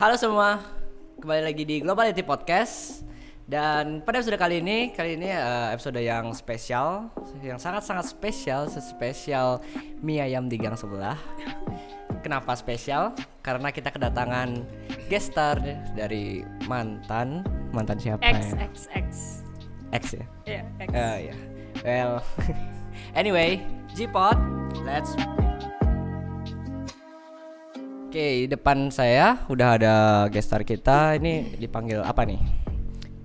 Halo semua, kembali lagi di Globality Podcast. Dan pada episode kali ini episode yang spesial, yang sangat-sangat spesial, sespesial mie ayam di gang sebelah. Kenapa spesial? Karena kita kedatangan guest star dari mantan siapa ya? X ya? Iya, X. Ya. Well, anyway, G-Pod, let's. Oke, di depan saya udah ada guest star kita. Ini dipanggil apa nih?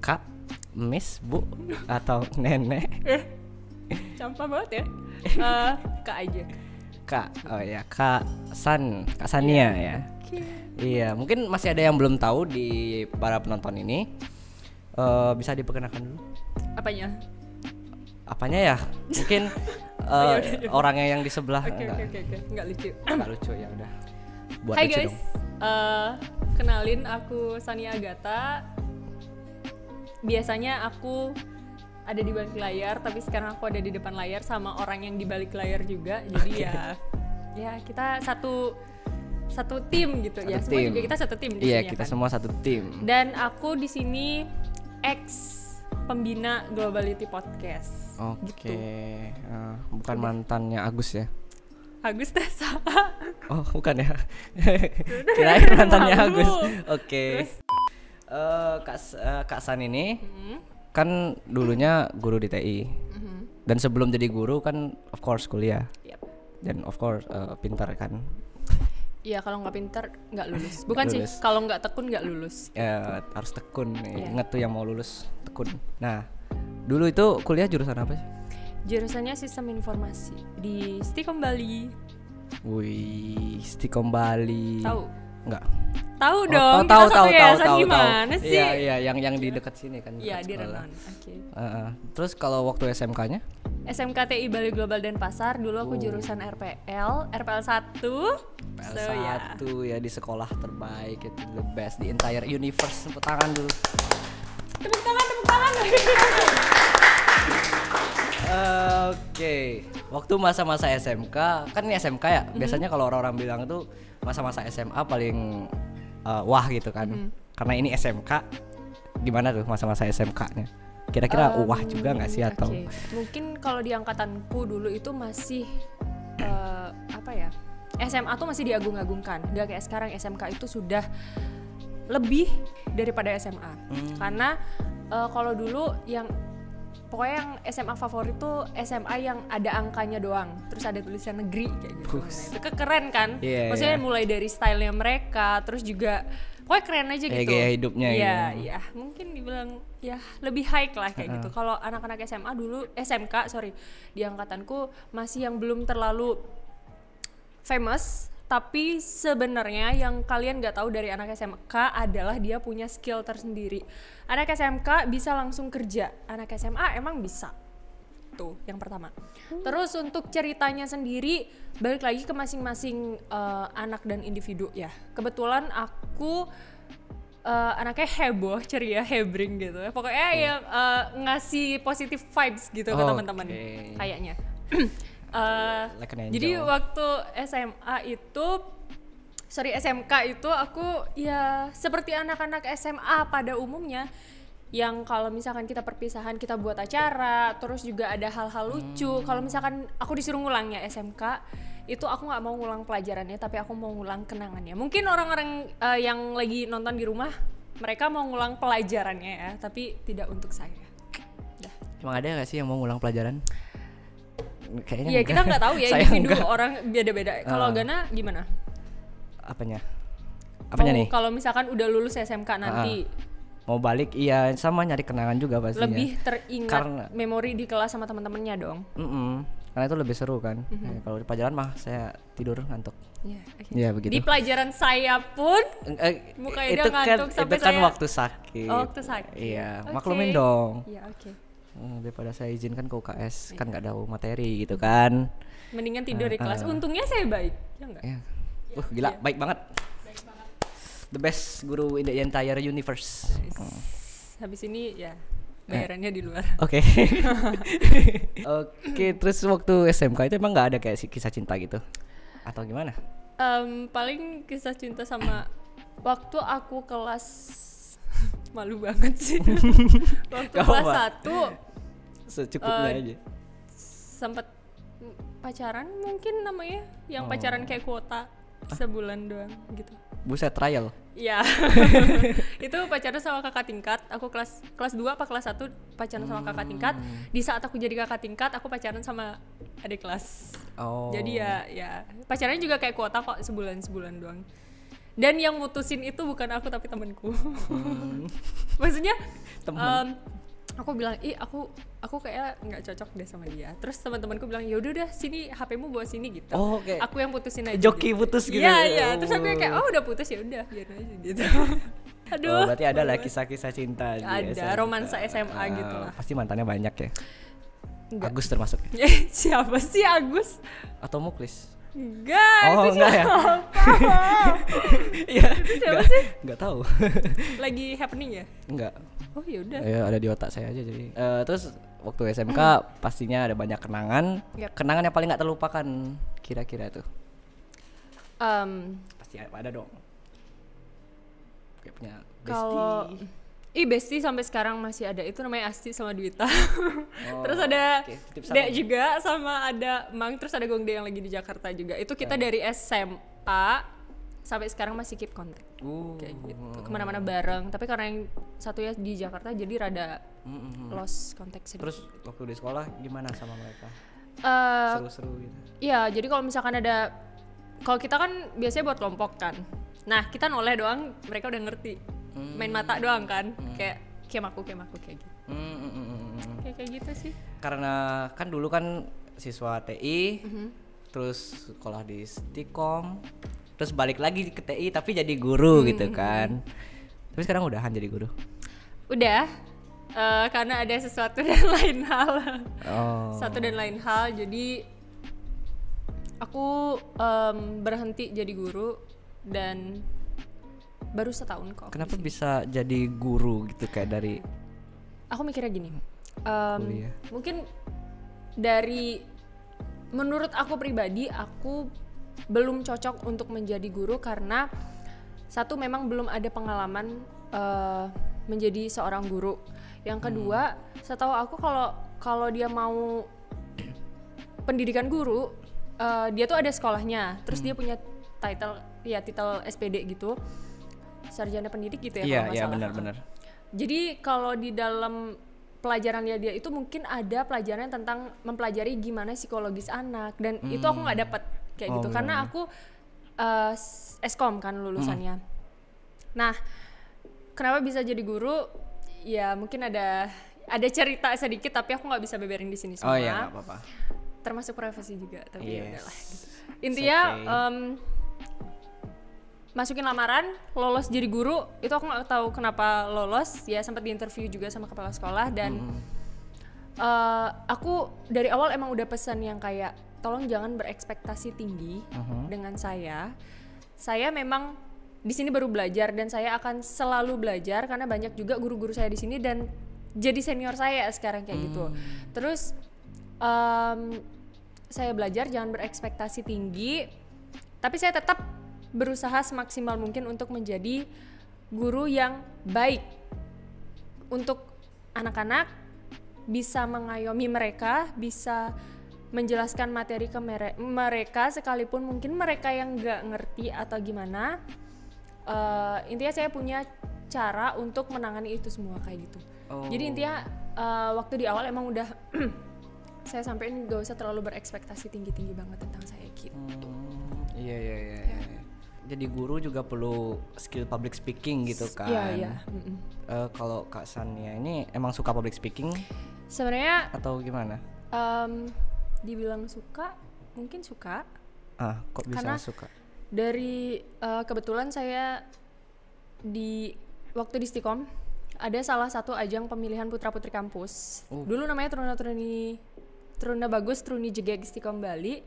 Kak, Miss, Bu, atau Nenek? Campak banget ya. Kak aja. Kak, oh ya, Kak Sania ya. Iya, mungkin masih ada yang belum tahu di para penonton ini. Bisa diperkenalkan dulu? Apanya ya? Mungkin orangnya yang di sebelah. Oke. Enggak lucu. Enggak lucu ya udah. Buat Hai lucu guys. dong. Kenalin aku Sania Agatha. Biasanya aku ada di balik layar, tapi sekarang aku ada di depan layar sama orang yang di balik layar juga. Jadi ya kita satu tim gitu ya. Semua juga kita satu tim di sini. Iya, ya kita kan? semua satu tim. Dan aku di sini pembina Globality Podcast. Oke. Gitu. Bukan mantannya Agus ya? Agus Tessa. Oh, bukan ya. Kirain mantannya Malu. Agus. Oke. Kak San ini kan dulunya guru di TI. Dan sebelum jadi guru kan of course kuliah. Yep. Dan of course pintar kan. Iya, kalau nggak pintar nggak lulus. Bukan Nggak sih, lulus. kalau nggak tekun nggak lulus. Ya, harus tekun nih. Iya. Ingat tuh yang mau lulus tekun. Nah, dulu itu kuliah jurusan apa sih? Jurusannya sistem informasi di Stikom Bali. Wih, Stikom Bali. Tahu? Enggak. Tahu Oh, dong. tahu, kita satu yayasan tahu. gimana sih? Iya, yang di dekat sini kan. Iya, dekat di sekolah. Renon. Oke. Terus kalau waktu SMK-nya? SMKTI Bali Global Denpasar. Dulu aku jurusan RPL 1. PL1 ya, di sekolah terbaik, itu the best di entire universe. Tepuk tangan dulu. Tepuk tangan. Oke. Waktu masa-masa SMK, kan ini SMK ya. Biasanya kalau orang-orang bilang tuh masa-masa SMA paling wah gitu kan. Karena ini SMK. Gimana tuh masa-masa SMK-nya? Kira-kira wah juga nggak sih atau? Oke. Mungkin kalau di angkatanku dulu itu masih apa ya? SMA tuh masih diagung-agungkan. Gak kayak sekarang, SMK itu sudah lebih daripada SMA. Karena kalau dulu pokoknya yang SMA favorit tuh SMA yang ada angkanya doang, terus ada tulisan negeri kayak gitu. Nah, itu keren kan? Yeah, Maksudnya yeah. mulai dari stylenya mereka, terus juga pokoknya keren aja gitu. Gaya hidupnya Iya, mungkin dibilang ya lebih high lah kayak gitu. Kalau anak-anak SMA dulu, SMK di angkatanku masih yang belum terlalu famous. Tapi sebenarnya yang kalian nggak tahu dari anak SMK adalah dia punya skill tersendiri. Anak SMK bisa langsung kerja, anak SMA emang bisa. Tuh yang pertama. Terus untuk ceritanya sendiri balik lagi ke masing-masing anak dan individu ya. Kebetulan aku anaknya heboh, ceria, hebring gitu ya. Pokoknya yang ngasih positive vibes gitu ke teman-teman kayaknya. Like an angel. Jadi waktu SMK itu aku ya seperti anak-anak SMA pada umumnya, yang kalau misalkan kita perpisahan kita buat acara, terus juga ada hal-hal lucu. Kalau misalkan aku disuruh ngulang ya SMK itu, aku nggak mau ngulang pelajarannya, tapi aku mau ngulang kenangannya. Mungkin orang-orang yang lagi nonton di rumah mereka mau ngulang pelajarannya ya, tapi tidak untuk saya. Emang ada nggak sih yang mau ngulang pelajaran? Kayaknya Iya, kita nggak tahu ya, Saya individu enggak. orang beda-beda. Kalau Gana gimana? Apanya nih? Kalau misalkan udah lulus SMK nanti Mau balik, iya sama nyari kenangan juga pastinya. lebih teringat memori di kelas sama teman-temannya dong. Karena itu lebih seru kan. Kalau di pelajaran mah saya tidur ngantuk. Iya, okay. Iya begitu. Di pelajaran saya pun mukanya dia ngantuk sampai itu kan saya. waktu sakit. Oh, waktu sakit. Iya, Okay. maklumin dong. Iya, oke. Daripada saya izinkan ke UKS, kan nggak ada materi gitu kan. Mendingan tidur di kelas. Untungnya saya baik, ya enggak? Iya. Gila, baik banget. The best guru in the entire universe. Habis ini ya bayarannya di luar. Oke. Oke, terus waktu SMK itu emang nggak ada kayak kisah cinta gitu? Atau gimana? Paling kisah cinta sama Waktu aku kelas malu banget sih. Waktu Gak kelas apa-apa. 1 Secukupnya aja. sempet pacaran mungkin namanya, yang pacaran kayak kuota sebulan doang gitu. Buset, trial. Iya. Itu pacaran sama kakak tingkat. Aku kelas 2 apa kelas 1 pacaran sama kakak tingkat. Di saat aku jadi kakak tingkat, aku pacaran sama adik kelas. Oh. Jadi ya pacarannya juga kayak kuota kok, sebulan doang. Dan yang mutusin itu bukan aku tapi temanku. Maksudnya Temen. aku bilang, aku kayak nggak cocok deh sama dia. Terus teman-temanku bilang, ya udah sini, HP-mu bawa sini gitu. Oh, oke. Aku yang putusin aja. Joki gitu. putus gitu. Iya. Terus aku kayak, oh udah putus ya udah, biar aja gitu. Aduh. Oh, berarti ada lah kisah-kisah cinta di Ada, SMA. romansa SMA gitu lah. Pasti mantannya banyak ya. Enggak. Agus termasuk. Siapa sih Agus? Atau Muklis? Enggak. Oh, itu enggak ya? siapa? Iya. Siapa sih? Enggak tahu. Lagi happening ya? Enggak. Oh ya udah. Ya, ada di otak saya aja jadi. Terus waktu SMK pastinya ada banyak kenangan. Yap. Kenangan yang paling nggak terlupakan kira-kira tuh. Pasti ada dong. Kayak punya Kalau bestie. bestie sampai sekarang masih ada, itu namanya Asti sama Dwita. Oh, Terus ada oke, titip salam. Dek juga, sama ada Mang, terus ada Gongde yang lagi di Jakarta juga. Itu kita dari SMA sampai sekarang masih keep contact. Kayak gitu. Kemana-mana bareng. Tapi karena yang satu ya di Jakarta jadi rada lost contact sedikit. Terus waktu di sekolah gimana sama mereka? Seru-seru gitu. Iya, jadi kalau misalkan kalau kita kan biasanya buat kelompok kan. Nah, kita noleh doang, mereka udah ngerti. Main mata doang kan. Kayak aku kayak gitu. Kayak gitu sih. Karena kan dulu kan siswa TI, terus sekolah di Stikom, terus balik lagi ke TI tapi jadi guru gitu kan. Tapi sekarang udahan jadi guru. Udah, karena ada sesuatu dan lain hal. Satu dan lain hal, jadi aku berhenti jadi guru dan baru setahun kok. Kenapa bisa jadi guru gitu kayak dari Aku mikirnya gini, kuliah? mungkin menurut aku pribadi, aku belum cocok untuk menjadi guru karena satu, memang belum ada pengalaman menjadi seorang guru. Yang kedua, setahu aku kalau dia mau pendidikan guru, dia tuh ada sekolahnya, terus dia punya titel SPD gitu, sarjana pendidik gitu ya kalau nggak Iya, salah. benar. Jadi kalau di dalam pelajarannya dia itu mungkin ada pelajaran tentang mempelajari gimana psikologis anak, dan itu aku nggak dapat kayak gitu karena aku Eskom kan lulusannya. Nah, kenapa bisa jadi guru? Ya mungkin ada cerita sedikit tapi aku nggak bisa beberin di sini semua. Oh iya, nggak apa-apa. Termasuk privasi juga, tapi Yes. udahlah gitu. Intinya masukin lamaran, lolos jadi guru, itu aku nggak tahu kenapa lolos. Ya sempat diinterview juga sama kepala sekolah dan aku dari awal emang udah pesan yang kayak tolong jangan berekspektasi tinggi dengan saya. Saya memang di sini baru belajar dan saya akan selalu belajar karena banyak juga guru-guru saya di sini dan jadi senior saya sekarang kayak gitu. Terus saya belajar jangan berekspektasi tinggi, tapi saya tetap berusaha semaksimal mungkin untuk menjadi guru yang baik untuk anak-anak, bisa mengayomi mereka, bisa menjelaskan materi ke mereka sekalipun mungkin mereka yang nggak ngerti atau gimana. Intinya saya punya cara untuk menangani itu semua kayak gitu. Jadi intinya waktu di awal emang udah saya sampein gak usah terlalu berekspektasi tinggi-tinggi banget tentang saya gitu. Iya. Jadi guru juga perlu skill public speaking gitu kan. Iya. Kalau Kak Sania ini emang suka public speaking Sebenarnya atau gimana? dibilang suka, mungkin suka. Kok bisa Karena suka? dari kebetulan saya waktu di Stikom ada salah satu ajang pemilihan putra-putri kampus. Dulu namanya Truna Bagus Truni Jegeg Stikom Bali.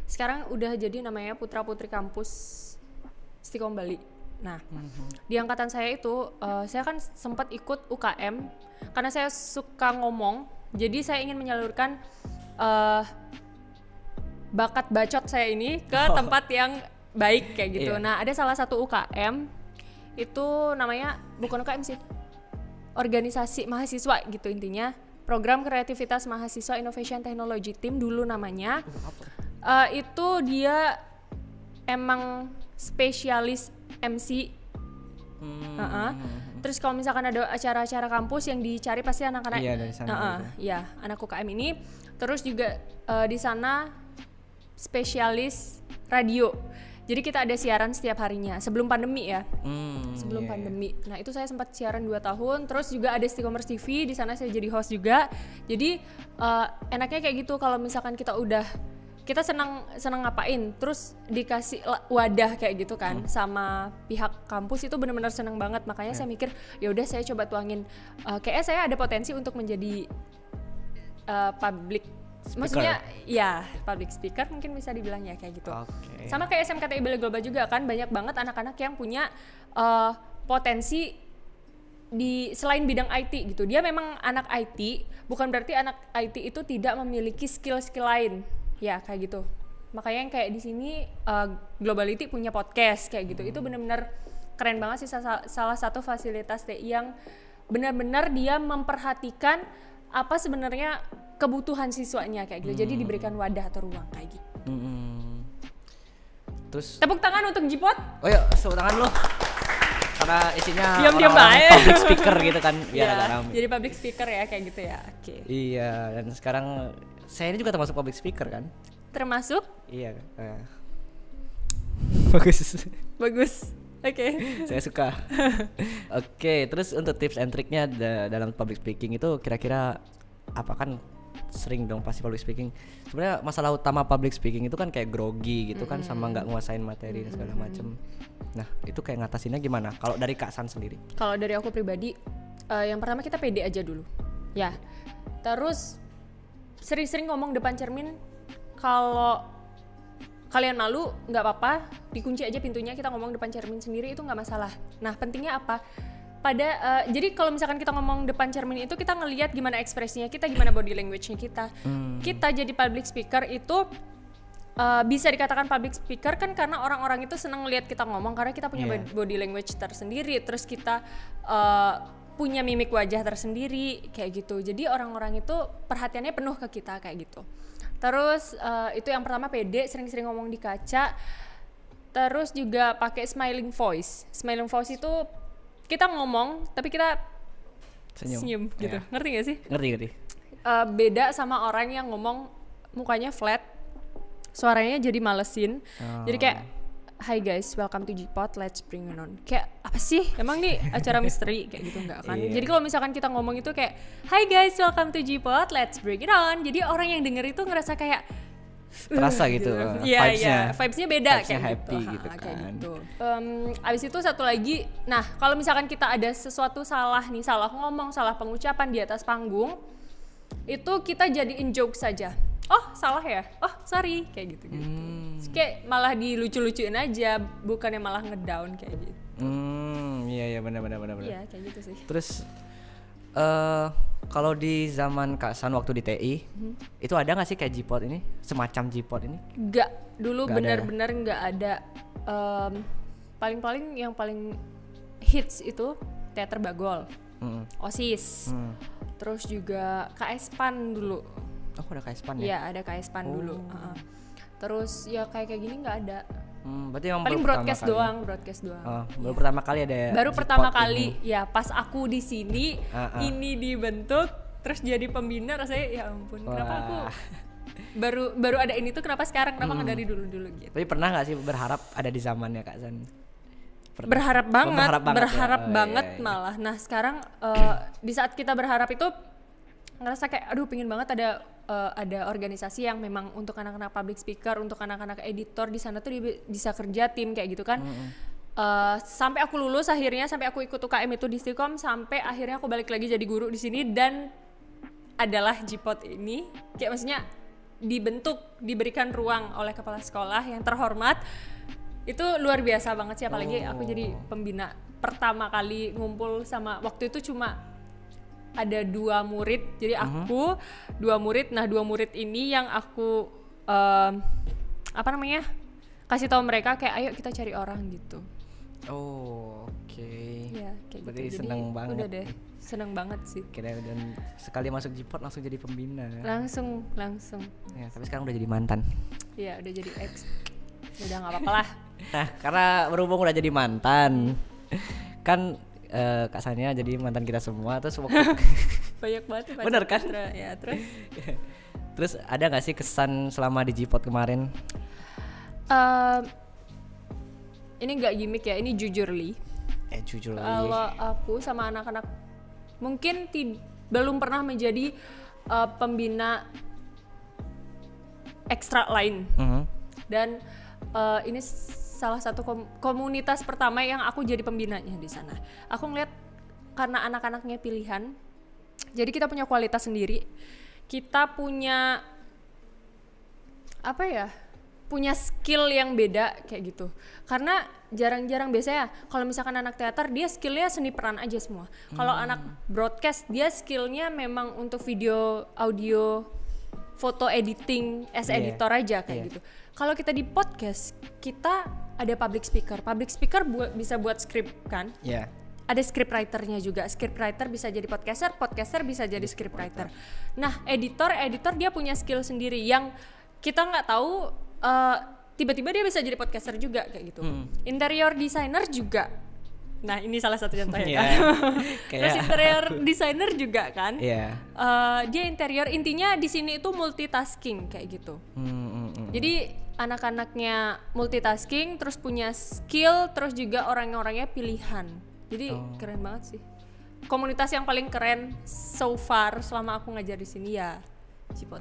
Sekarang udah jadi namanya putra-putri kampus Stikom Bali. Nah, di angkatan saya itu saya kan sempat ikut UKM karena saya suka ngomong. Jadi saya ingin menyalurkan bakat bacot saya ini ke tempat yang baik kayak gitu. Iya. Nah, ada salah satu UKM itu namanya bukan UKM sih, organisasi mahasiswa gitu intinya, program kreativitas mahasiswa Innovation Technology Team dulu namanya. Itu dia emang spesialis MC. Terus kalau misalkan ada acara-acara kampus yang dicari pasti anak-anak dari sana iya, anak UKM ini. Terus juga di sana spesialis radio. Jadi kita ada siaran setiap harinya sebelum pandemi ya. Sebelum pandemi. Nah, itu saya sempat siaran 2 tahun. Terus juga ada Stikomers TV, di sana saya jadi host juga. Jadi enaknya kayak gitu, kalau misalkan kita senang ngapain, terus dikasih wadah kayak gitu kan sama pihak kampus, itu benar-benar senang banget. Makanya saya mikir ya udah saya coba tuangin, kayaknya saya ada potensi untuk menjadi public speaker. Maksudnya ya public speaker mungkin bisa dibilang ya kayak gitu. Sama kayak SMKTI Bale Global juga kan, banyak banget anak-anak yang punya potensi di selain bidang IT gitu. Dia memang anak IT, bukan berarti anak IT itu tidak memiliki skill-skill lain. Ya kayak gitu. Makanya yang kayak di sini Globality punya podcast kayak gitu. Itu benar-benar keren banget sih, salah satu fasilitas TI yang benar-benar dia memperhatikan apa sebenarnya kebutuhan siswanya kayak gitu. Jadi diberikan wadah atau ruang kayak gitu. Terus tepuk tangan untuk Jipot. Oh iya, tepuk tangan lo. Karena isinya diam-diam orang-orang public speaker gitu kan, biar agak ramai. Jadi public speaker ya kayak gitu ya. Iya, dan sekarang saya ini juga termasuk public speaker kan? Termasuk? Iya. Bagus. Oke. Saya suka. Oke, terus untuk tips and triknya dalam public speaking itu kira-kira apa? Kan sering dong pasti public speaking. Sebenarnya masalah utama public speaking itu kan kayak grogi gitu kan, sama nggak nguasain materi dan segala macem. Nah, itu kayak ngatasinnya gimana? Kalau dari Kak San sendiri? Kalau dari aku pribadi, yang pertama kita pede aja dulu. Ya. Terus sering-sering ngomong depan cermin. Kalau kalian malu nggak apa-apa, dikunci aja pintunya, kita ngomong depan cermin sendiri, itu nggak masalah. Nah, pentingnya apa? Jadi kalau misalkan kita ngomong depan cermin itu, kita ngelihat gimana ekspresinya kita, gimana body language-nya kita. Kita jadi public speaker itu bisa dikatakan public speaker kan karena orang-orang itu senang ngelihat kita ngomong, karena kita punya body language tersendiri, terus kita punya mimik wajah tersendiri kayak gitu. Jadi orang-orang itu perhatiannya penuh ke kita kayak gitu. Terus itu yang pertama, pede, sering-sering ngomong di kaca. Terus juga pakai smiling voice. Smiling voice itu kita ngomong tapi kita senyum gitu. Ngerti gak sih? Ngerti. Beda sama orang yang ngomong mukanya flat, suaranya jadi malesin. Jadi kayak, hi guys, welcome to Jipot, let's bring it on. Kayak apa sih? Emang nih acara misteri kayak gitu enggak kan? Jadi kalau misalkan kita ngomong itu kayak, hi guys, welcome to Jipot, let's bring it on. Jadi orang yang denger itu ngerasa kayak terasa gitu. Vibes-nya beda vibes-nya kayak happy gitu kan. Kayak gitu. Abis itu satu lagi, nah kalau misalkan kita ada sesuatu salah ngomong, salah pengucapan di atas panggung, itu kita jadiin joke saja. Oh salah ya, oh sorry, kayak gitu. Kayak malah dilucu-lucuin aja, bukannya malah ngedown kayak gitu. Iya benar. Iya kayak gitu sih. Terus kalau di zaman Kak San waktu di TI, itu ada nggak sih kayak Jipot ini, semacam Jipot ini? Nggak, dulu benar-benar nggak ada. Paling-paling yang paling hits itu teater Bagol, OSIS, terus juga KS PAN dulu. Oh ada KS PAN ya? Iya ada KS PAN dulu. Terus ya kayak gini nggak ada. Berarti yang paling broadcast doang. Baru pertama kali ada. Baru pertama kali ini. Ya pas aku di sini ini dibentuk, terus jadi pembina, rasanya ya ampun. Wah. Kenapa aku baru ada ini tuh, kenapa sekarang, kenapa nggak dari dulu gitu. Tapi pernah nggak sih berharap ada di zamannya Kak San? Berharap banget malah. Nah sekarang di saat kita berharap itu ngerasa kayak aduh pingin banget ada organisasi yang memang untuk anak-anak public speaker, untuk anak-anak editor, di sana tuh bisa kerja tim kayak gitu kan. Sampai aku lulus akhirnya, sampai aku ikut UKM itu di Stikom, sampai akhirnya aku balik lagi jadi guru di sini, dan adalah Jipot ini kayak maksudnya dibentuk, diberikan ruang oleh kepala sekolah yang terhormat. Itu luar biasa banget sih, apalagi aku jadi pembina pertama kali ngumpul sama, waktu itu cuma ada 2 murid, jadi aku 2 murid. Nah 2 murid ini yang aku kasih tahu mereka kayak ayo kita cari orang gitu. Oh, oke. Ya kayak Berarti gitu. seneng Jadi banget. udah deh, seneng banget sih. Kira dan sekali masuk J-Pod langsung jadi pembina. Langsung. Ya, tapi sekarang udah jadi mantan. Ya udah jadi ex. Udah nggak apa-apa lah. Nah, karena berhubung udah jadi mantan, kan Kak Sania jadi mantan kita semua, terus waktu Banyak banget ya, bener kan? Ya terus. Terus ada nggak sih kesan selama di J-Pod kemarin? Ini nggak gimmick ya, ini jujur Li. Jujur Kalau aku sama anak-anak mungkin belum pernah menjadi pembina ekstra lain. Dan ini salah satu komunitas pertama yang aku jadi pembinanya di sana. Aku ngeliat karena anak-anaknya pilihan, jadi kita punya kualitas sendiri. Kita punya apa ya? Punya skill yang beda kayak gitu. Karena jarang-jarang biasanya kalau misalkan anak teater dia skillnya seni peran aja semua. Kalau anak broadcast dia skillnya memang untuk video, audio, foto editing, editor aja kayak gitu. Kalau kita di podcast kita ada public speaker. Public speaker bisa buat skrip kan? Iya. Ada scriptwriternya juga. Scriptwriter bisa jadi podcaster, podcaster bisa jadi scriptwriter. Nah, editor dia punya skill sendiri yang kita nggak tahu. Tiba-tiba dia bisa jadi podcaster juga kayak gitu. Interior designer juga. Nah ini salah satu contohnya kan. Terus interior designer juga kan. Dia interior, intinya di sini itu multitasking kayak gitu. Jadi anak-anaknya multitasking, terus punya skill, terus juga orang-orangnya pilihan. Jadi keren banget sih. Komunitas yang paling keren so far selama aku ngajar di sini ya J-Pod.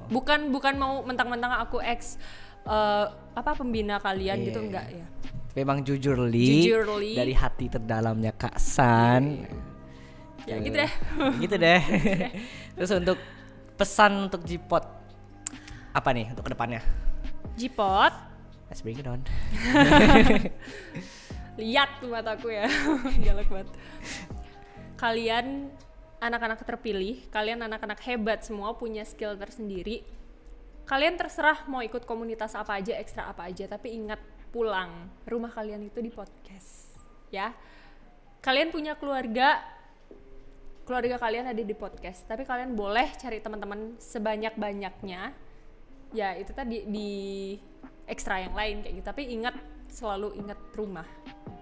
Bukan mau mentang-mentang aku pembina kalian gitu, enggak ya. Memang jujur Li dari hati terdalamnya Kak San. Ya gitu deh. Gitu deh. Terus untuk pesan untuk J-Pod apa nih untuk kedepannya? J-Pod, let's bring it on. Lihat tuh mataku ya. Galak banget. Kalian anak-anak terpilih, kalian anak-anak hebat semua, punya skill tersendiri. Kalian terserah mau ikut komunitas apa aja, ekstra apa aja, tapi ingat pulang rumah kalian itu di podcast ya. Kalian punya keluarga kalian ada di podcast, tapi kalian boleh cari teman-teman sebanyak-banyaknya ya, itu tadi di ekstra yang lain kayak gitu, tapi selalu ingat rumah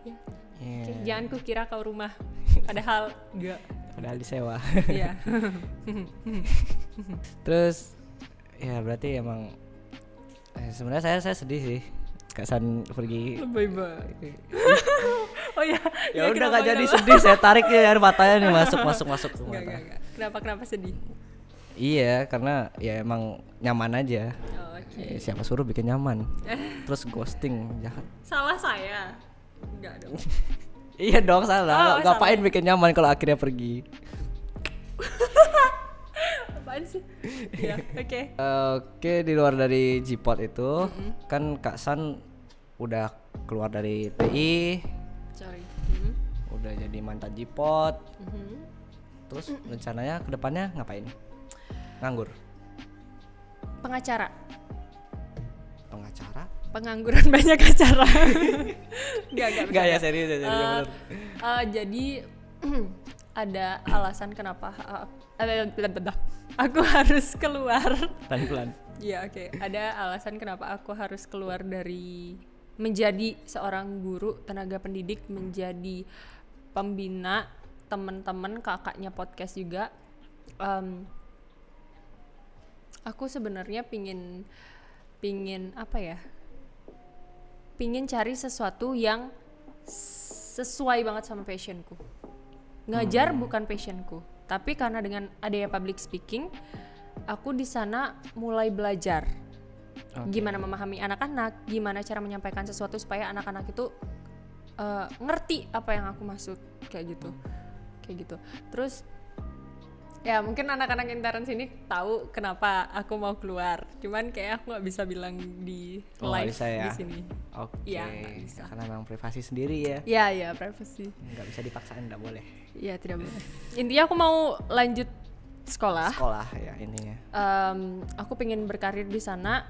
ya. Okay, jangan kukira kau rumah padahal enggak, padahal disewa. Iya. Terus ya berarti emang sebenarnya saya sedih sih Kak San pergi. Lebay banget. Oh ya. Ya udah gak jadi sedih, saya tarik ya air matanya nih masuk ke mata. Enggak. Kenapa sedih? Iya, karena ya emang nyaman aja. Oke. Siapa suruh bikin nyaman. Terus ghosting jahat. Salah saya. Enggak dong. Iya dong, salah. Ngapain bikin nyaman kalau akhirnya pergi? Apaan sih? Ya, oke. Oke, di luar dari J-Pod itu, kan Kak San udah keluar dari TI. Sorry. Udah jadi mantan J-Pod. Terus rencananya ke depannya ngapain? Nganggur? Pengacara. Pengangguran banyak acara. Enggak ya, serius bener. Jadi ada alasan kenapa aku harus keluar. Pelan-pelan. Iya, oke. Ada alasan kenapa aku harus keluar dari menjadi seorang guru, tenaga pendidik, menjadi pembina teman-teman kakaknya podcast juga. Aku sebenarnya pingin apa ya? Pingin cari sesuatu yang sesuai banget sama passionku. Ngajar bukan passionku, tapi karena dengan adanya public speaking, aku di sana mulai belajar gimana memahami anak-anak, gimana cara menyampaikan sesuatu supaya anak-anak itu ngerti apa yang aku maksud kayak gitu. Terus ya mungkin anak-anak intern sini tahu kenapa aku mau keluar, cuman kayak aku nggak bisa bilang di live di sini. Oke. Ya, nggak bisa. Karena memang privasi sendiri ya. Iya privasi. Nggak bisa dipaksain, nggak boleh. Iya, tidak boleh. Intinya aku mau lanjut sekolah ya intinya. Aku pengen berkarir di sana,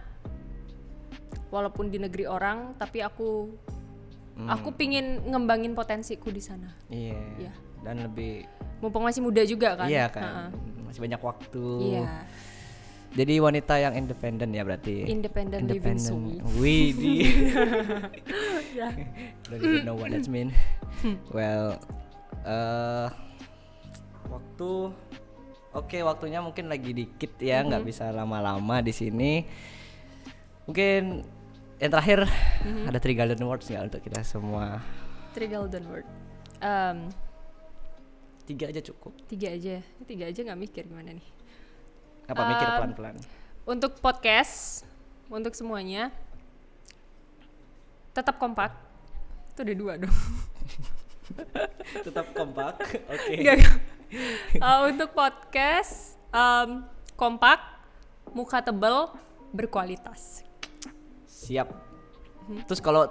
walaupun di negeri orang, tapi aku Aku pingin ngembangin potensiku di sana. Iya. Iya. Dan lebih Mumpung masih muda juga kan. iya kan. Masih banyak waktu. Iya. Jadi wanita yang independen ya berarti. Independent living soul. Widih. Don't even know what that mean. Well, waktunya mungkin lagi dikit ya, nggak bisa lama-lama di sini. Mungkin yang terakhir ada 3 golden words nggak untuk kita semua? 3 golden word. 3 aja cukup. 3 aja. 3 aja nggak mikir gimana nih. Apa mikir pelan-pelan? Untuk podcast, untuk semuanya, tetap kompak. Itu udah 2 dong. Tetap kompak. Oke. Nggak. Untuk podcast, kompak, muka tebal, berkualitas. Siap. Terus kalau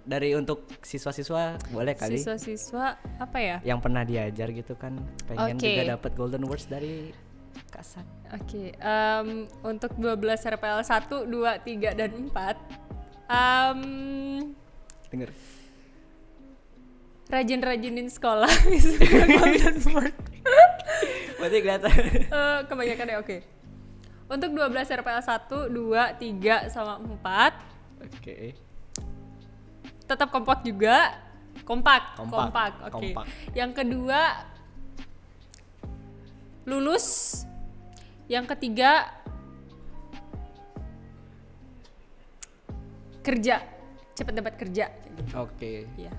dari untuk siswa-siswa boleh kali? Siswa-siswa apa ya? Yang pernah diajar gitu kan, pengen Oke. juga dapat golden words dari Kasan. Oke, untuk 12 RPL 1, 2, 3, dan 4 Dengar. rajin-rajinin sekolah. Itu golden word. Berarti kelihatan. Kebanyakan ya, oke. Untuk 12 RPL 1, 2, 3, sama 4 Oke. tetap kompak juga. Kompak. Oke. Kompak. Yang kedua, lulus. Yang ketiga, kerja. Cepat dapat kerja. Oke. Iya.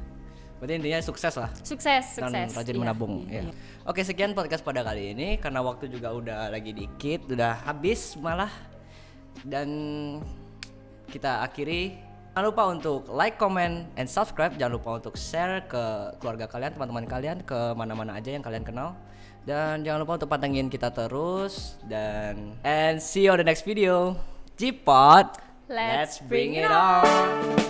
Berarti intinya sukses lah. Sukses. Dan rajin Iya, menabung iya, ya. iya. Oke, sekian podcast pada kali ini karena waktu juga udah lagi dikit, udah habis malah. Dan kita akhiri. Jangan lupa untuk like, comment, and subscribe. Jangan lupa untuk share ke keluarga kalian, teman-teman kalian, ke mana-mana aja yang kalian kenal. Dan jangan lupa untuk pantengin kita terus. And see you on the next video. G-Pod, Let's bring it on.